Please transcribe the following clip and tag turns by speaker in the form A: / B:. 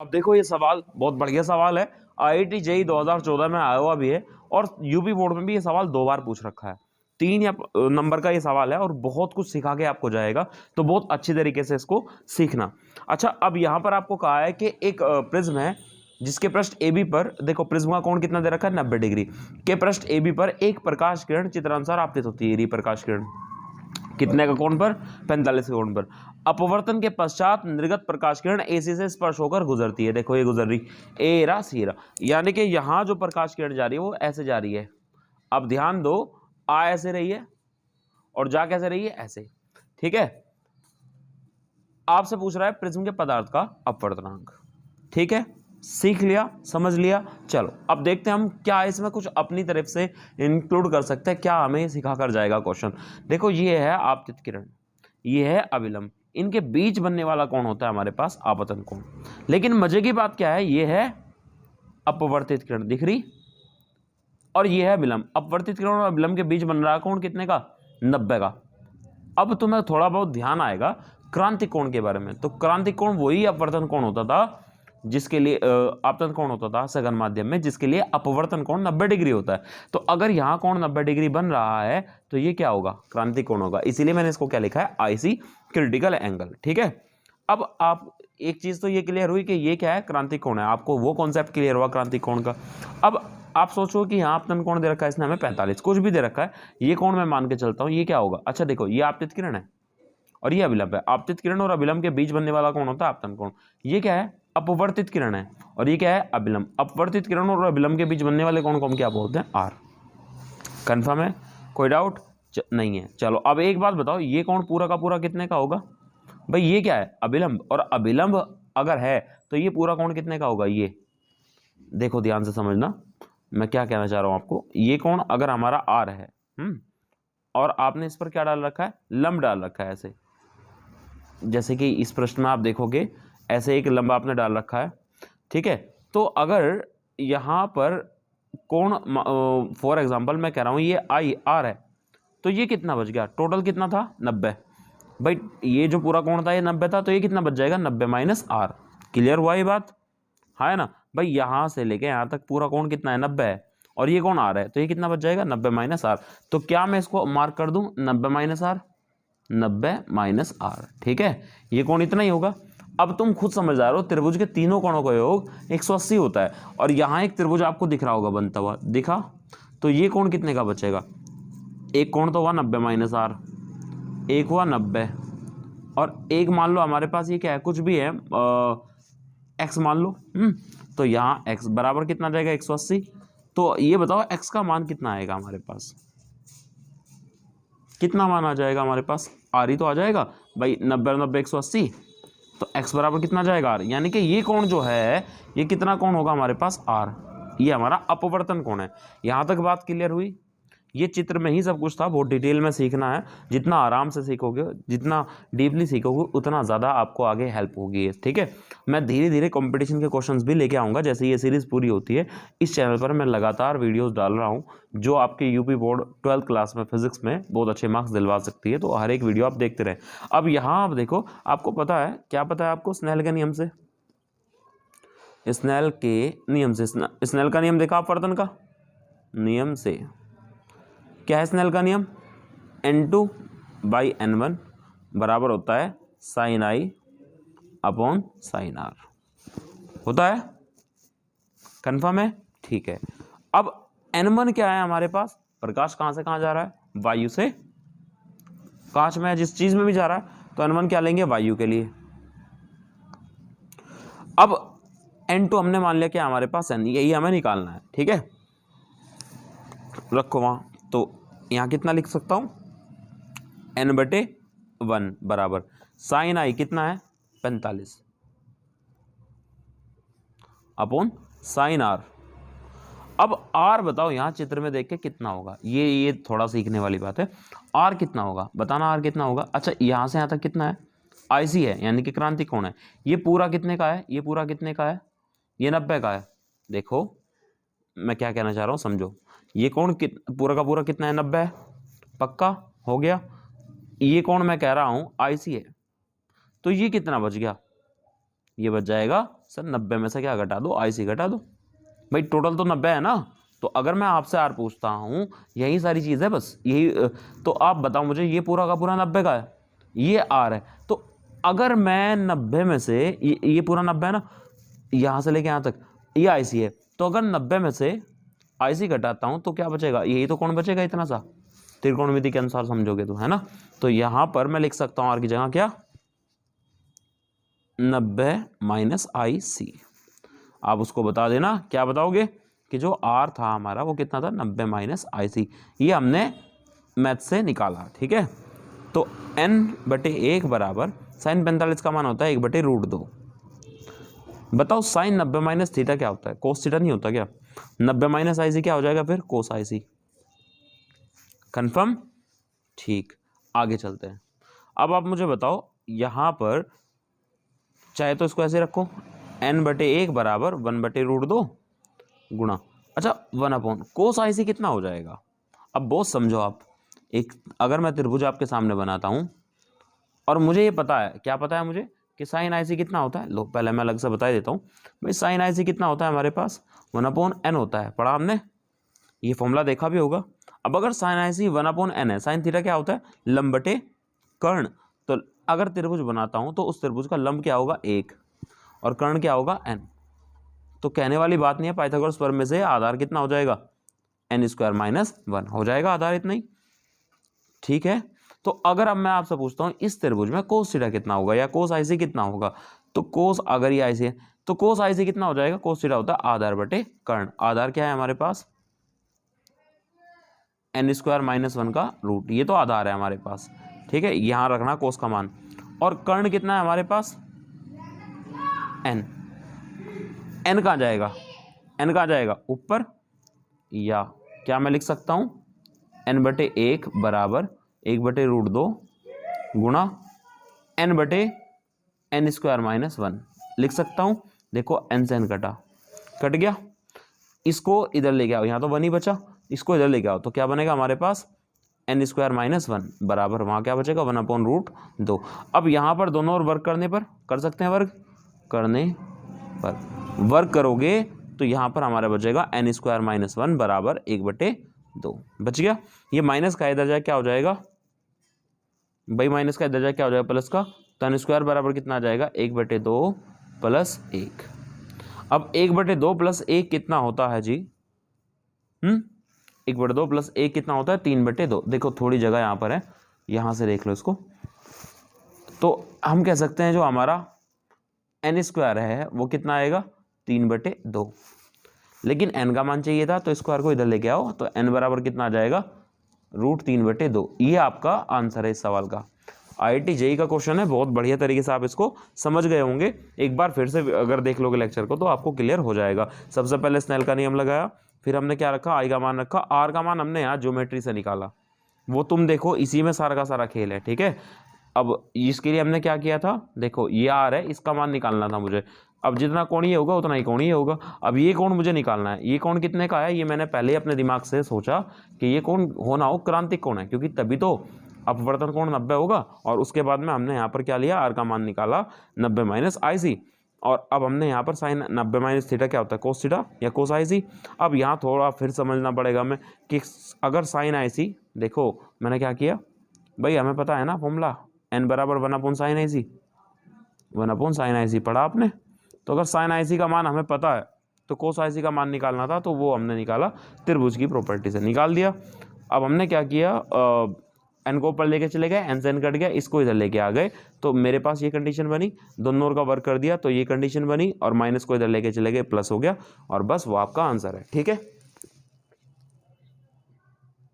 A: अब देखो ये सवाल बहुत बढ़िया सवाल है, आईआईटी जेईई 2014 में आया हुआ भी है और यूपी बोर्ड में भी ये सवाल 2 बार पूछ रखा है। 3 नंबर का ये सवाल है और बहुत कुछ सिखा के आपको जाएगा, तो बहुत अच्छी तरीके से इसको सीखना। अच्छा, अब यहाँ पर आपको कहा है कि एक प्रिज्म है जिसके पृष्ठ ए बी पर, देखो प्रिज्म का कोण कितना दे रखा है 90 डिग्री के पृष्ठ ए बी पर एक प्रकाश किरण चित्रानुसार आपतित होती है। प्रकाश किरण कितने का कोण पर, 45 के कोण पर। अपवर्तन के पश्चात निर्गत प्रकाश किरण एसी से स्पर्श होकर गुजरती है। देखो ये गुजर रही, ए रा सी रा, यानी कि यहां जो प्रकाश किरण जा रही है वो ऐसे जा रही है। अब ध्यान दो, आ ऐसे रही है और जा कैसे रही है, ऐसे। ठीक है, आपसे पूछ रहा है प्रिज्म के पदार्थ का अपवर्तनांक। ठीक है, सीख लिया, समझ लिया। चलो अब देखते हैं हम क्या इसमें कुछ अपनी तरफ से इंक्लूड कर सकते हैं, क्या हमें सिखा कर जाएगा क्वेश्चन। देखो ये है आपतित किरण, ये है अभिलंब, इनके बीच बनने वाला कौन होता है हमारे पास, आपतन कोण। लेकिन मजे की बात क्या है, ये है अपवर्तित किरण, दिख रही, और ये है विलंब। अपवर्तित किरण और विलंब के बीच बन रहा कोण कितने का, 90 का। अब तुम्हें थोड़ा बहुत ध्यान आएगा क्रांतिक कोण के बारे में। तो क्रांतिक कोण वही अपवर्तन कोण होता था जिसके लिए आपतन कोण होता था सघन माध्यम में, जिसके लिए अपवर्तन कोण 90 डिग्री होता है। तो अगर यहाँ कोण 90 डिग्री बन रहा है तो ये क्या होगा, क्रांतिक कोण होगा। इसीलिए मैंने इसको क्या लिखा है, आईसी क्रिटिकल एंगल। ठीक है, अब आप एक चीज तो ये क्लियर हुई कि ये क्या है, क्रांतिक कोण है, आपको वो कॉन्सेप्ट क्लियर हुआ क्रांतिक कोण का। अब आप सोचो कि यहाँ आपतन कोण दे रखा है इसने हमें 45, कुछ भी दे रखा है, ये कोण मैं मान के चलता हूँ ये क्या होगा। अच्छा देखो, ये आपतित किरण है और ये अभिलंब है। आपतित किरण और अभिलंब के बीच बनने वाला कोण होता है आपतन कोण। ये क्या है, अपवर्तित किरण है और ये क्या है, अभिलंब। अपवर्तित किरण और अभिलंब के बीच बनने वाले कोण को हम क्या बोलते हैं, आर। कंफर्म है, कोई डाउट नहीं है। चलो अब एक बात बताओ, ये कोण पूरा का पूरा कितने का होगा भाई, ये क्या है, अभिलंब, और अभिलंब अगर है तो ये पूरा कोण कितने का होगा, ये देखो ध्यान से समझना मैं क्या कहना चाह रहा हूं आपको। ये कोण अगर हमारा आर है, और आपने इस पर क्या डाल रखा है, लंब डाल रखा है ऐसे, जैसे कि इस प्रश्न में आप देखोगे ऐसे एक लंब आपने डाल रखा है। ठीक है, तो अगर यहां पर कोण फॉर एग्जांपल मैं कह रहा हूं ये आई आर है, तो ये कितना बच गया, टोटल कितना था 90। भाई ये जो पूरा कोण था ये 90 था, तो ये कितना बच जाएगा, 90 माइनस आर। क्लियर हुआ ये बात, हाँ है ना भाई। यहां से लेके यहां तक पूरा कोण कितना है, 90 है, और ये कोण आर है, तो ये कितना बच जाएगा, 90 माइनस आर। तो क्या मैं इसको मार्क कर दूं, 90 माइनस आर, 90 माइनस आर। ठीक है, ये कोण इतना ही होगा। अब तुम खुद समझदार हो, त्रिभुज के तीनों कोणों का योग 180 होता है, और यहां एक त्रिभुज आपको दिख रहा होगा बनता हुआ, दिखा, तो ये कोण कितने का बचेगा, एक कोण तो हुआ 90 माइनस आर, एक हुआ 90, और एक मान लो हमारे पास ये क्या है, कुछ भी है, एक्स मान लो, तो यहाँ एक्स बराबर कितना जाएगा, 180। तो ये बताओ एक्स का मान कितना आएगा हमारे पास, कितना मान आ जाएगा हमारे पास, आर ही तो आ जाएगा भाई, 90 और 90 180, तो एक्स बराबर कितना जाएगा, आर। यानी कि ये कोण जो है ये कितना कोण होगा हमारे पास, आर। ये हमारा अपवर्तन कोण है। यहां तक बात क्लियर हुई, ये चित्र में ही सब कुछ था, बहुत डिटेल में सीखना है। जितना आराम से सीखोगे, जितना डीपली सीखोगे, उतना ज़्यादा आपको आगे हेल्प होगी। ठीक है, मैं धीरे धीरे कंपटीशन के क्वेश्चंस भी लेके आऊँगा जैसे ये सीरीज़ पूरी होती है। इस चैनल पर मैं लगातार वीडियोस डाल रहा हूँ जो आपके यूपी बोर्ड 12th क्लास में फिजिक्स में बहुत अच्छे मार्क्स दिलवा सकती है, तो हर एक वीडियो आप देखते रहें। अब यहाँ आप देखो, आपको पता है, क्या पता है आपको, स्नेल के नियम से, स्नेल के नियम से, स्नेल का नियम देखा अपवर्तन का नियम से, क्या है स्नेल का नियम, n2/n1 बराबर होता है sine i upon sine r, होता है, कंफर्म है। ठीक है, अब n1 क्या है हमारे पास, प्रकाश कहां से कहां जा रहा है, वायु से कांच में जिस चीज में भी जा रहा है, तो n1 क्या लेंगे, वायु के लिए। अब n2 हमने मान लिया क्या हमारे पास n, यही हमें निकालना है। ठीक है, रखो वहां, तो यहां कितना लिख सकता हूं, n/1 बराबर साइन आई कितना है, 45 अपॉन साइन आर। अब आर बताओ यहां चित्र में देख के कितना होगा, ये थोड़ा सीखने वाली बात है। आर कितना होगा बताना, आर कितना होगा। अच्छा यहां से यहां तक कितना है, आईसी है, यानी कि क्रांतिक कोण है। ये पूरा कितने का है, ये पूरा कितने का है, ये 90 का है। देखो मैं क्या कहना चाह रहा हूं, समझो, ये कोण पूरा का पूरा कितना है, 90 है, पक्का हो गया। ये कोण मैं कह रहा हूं आईसी है, तो ये कितना बच गया, ये बच जाएगा सर 90 में से क्या घटा दो, आई सी घटा दो। भाई टोटल तो 90 है ना, तो अगर मैं आपसे आर पूछता हूँ, यही सारी चीज़ है बस, यही तो आप बताओ मुझे, ये पूरा का पूरा 90 का है, ये आर है। तो अगर मैं 90 में से ये पूरा 90 है ना, यहाँ से लेके यहाँ तक ये आई सी है, तो अगर 90 में से आई सी घटाता हूँ तो क्या बचेगा, यही तो कौन बचेगा इतना सा, त्रिकोणमिति के अनुसार समझोगे तो, है ना। तो यहाँ पर मैं लिख सकता हूँ आर की जगह क्या, 90 माइनस आई सी। आप उसको बता देना, क्या बताओगे कि जो आर था हमारा वो कितना था, 90 माइनस आई सी। ये हमने मैथ से निकाला, ठीक है। तो n/1 बराबर साइन 45 का मान होता है 1/√2। बताओ साइन 90 माइनस थीटा क्या होता है, कोस थीटा नहीं होता क्या। 90 माइनस आई सी क्या हो जाएगा फिर, कोस आई सी। कन्फर्म, ठीक। आगे चलते हैं। अब आप मुझे बताओ, यहाँ पर चाहे तो इसको ऐसे रखो, n/1 बराबर 1/√2 गुणा, अच्छा 1 कोस आई सी कितना हो जाएगा। अब बहुत समझो आप, एक अगर मैं त्रिभुज आपके सामने बनाता हूँ और मुझे ये पता है, क्या पता है मुझे कि साइन आई सी कितना होता है। लो पहले मैं अलग से बता देता हूँ भाई, साइन आई सी कितना होता है हमारे पास, 1/n होता है, पढ़ा हमने, ये फॉर्मूला देखा भी होगा। अब अगर साइन आई सी 1/n है, साइन थीटा क्या होता है, लंब बटे कर्ण। तो अगर त्रिभुज बनाता हूँ तो उस त्रिभुज का लंब क्या होगा 1 और कर्ण क्या होगा n। तो कहने वाली बात नहीं है, पाइथागोरस प्रमेय में से आधार कितना हो जाएगा, n² - 1 हो जाएगा आधार इतना ही, ठीक है। तो अगर अब मैं आपसे पूछता हूँ इस त्रिभुज में कोस थीटा कितना होगा या कोस आई सी कितना होगा, तो कोस अगर ये आई सी है तो कोस आई सी कितना हो जाएगा, कोस थीटा होता है आधार बटे कर्ण। आधार क्या है हमारे पास, n² - 1 का रूट, ये तो आधार है हमारे पास, ठीक है। यहां रखना कोस का मान, और कर्ण कितना है हमारे पास, n। n कहाँ जाएगा, n कहाँ जाएगा ऊपर, या क्या मैं लिख सकता हूं, n/1 बराबर 1/√2 गुणा n/n² - 1 लिख सकता हूं। देखो n से n कट गया, इसको इधर लेके आओ, यहाँ तो 1 ही बचा, इसको इधर लेके आओ तो क्या बनेगा हमारे पास, n² - 1 बराबर वहाँ क्या बचेगा 1/√2। अब यहाँ पर दोनों और वर्क करने पर कर सकते हैं, वर्ग करने पर वर्क करोगे तो यहाँ पर हमारा बचेगा n² - 1 बराबर 1/2 बच गया। ये माइनस का इधर जाए क्या हो जाएगा भाई, माइनस का इधर जाए क्या हो जाएगा प्लस का, तो n² बराबर कितना आ जाएगा 1/2 + 1। अब 1/2 + 1 कितना होता है जी, 1/2 + 1 कितना होता है 3/2। देखो थोड़ी जगह यहाँ पर है, यहाँ से देख लो इसको। तो हम कह सकते हैं जो हमारा n² है वो कितना आएगा 3/2, लेकिन n का मान चाहिए था तो स्क्वायर को इधर लेके आओ, तो n बराबर कितना आ जाएगा √3/2। ये आपका आंसर है इस सवाल का। IIT JEE का क्वेश्चन है, बहुत बढ़िया तरीके से आप इसको समझ गए होंगे। एक बार फिर से अगर देख लोगे लेक्चर को तो आपको क्लियर हो जाएगा। सबसे पहले स्नेल का नियम लगाया, फिर हमने क्या रखा, आई का मान रखा, आर का मान हमने यहाँ ज्योमेट्री से निकाला, वो तुम देखो इसी में सारा का सारा खेल है, ठीक है। अब इसके लिए हमने क्या किया था, देखो ये आर है, इसका मान निकालना था मुझे। अब जितना कोणीय होगा उतना ही कोणीय होगा। अब ये कोण मुझे निकालना है, ये कोण कितने का है, ये मैंने पहले ही अपने दिमाग से सोचा कि ये कोण होना हो क्रांतिक कोण है, क्योंकि तभी तो अपवर्तन कोण 90 होगा। और उसके बाद में हमने यहाँ पर क्या लिया, आर का मान निकाला 90 माइनस आई सी। और अब हमने यहाँ पर साइन 90 माइनस थीटा क्या होता है, कोस थीटा या कोस आई सी। अब यहाँ थोड़ा फिर समझना पड़ेगा हमें कि अगर साइन आई सी, देखो मैंने क्या किया भाई, हमें पता है ना फॉर्मूला, n बराबर 1/sin आई सी, 1/sin आई सी पढ़ा आपने। तो अगर साइन आई सी का मान हमें पता है तो कोस आई सी का मान निकालना था, तो वो हमने निकाला, त्रिभुज की प्रॉपर्टी से निकाल दिया। अब हमने क्या किया, n को ऊपर लेके चले गए, n से n कट गया, इसको इधर लेके आ गए, तो मेरे पास ये कंडीशन बनी, दोनों ओर का वर्क कर दिया तो ये कंडीशन बनी, और माइनस को इधर लेके चले गए, प्लस हो गया, और बस वो आपका आंसर है, ठीक है।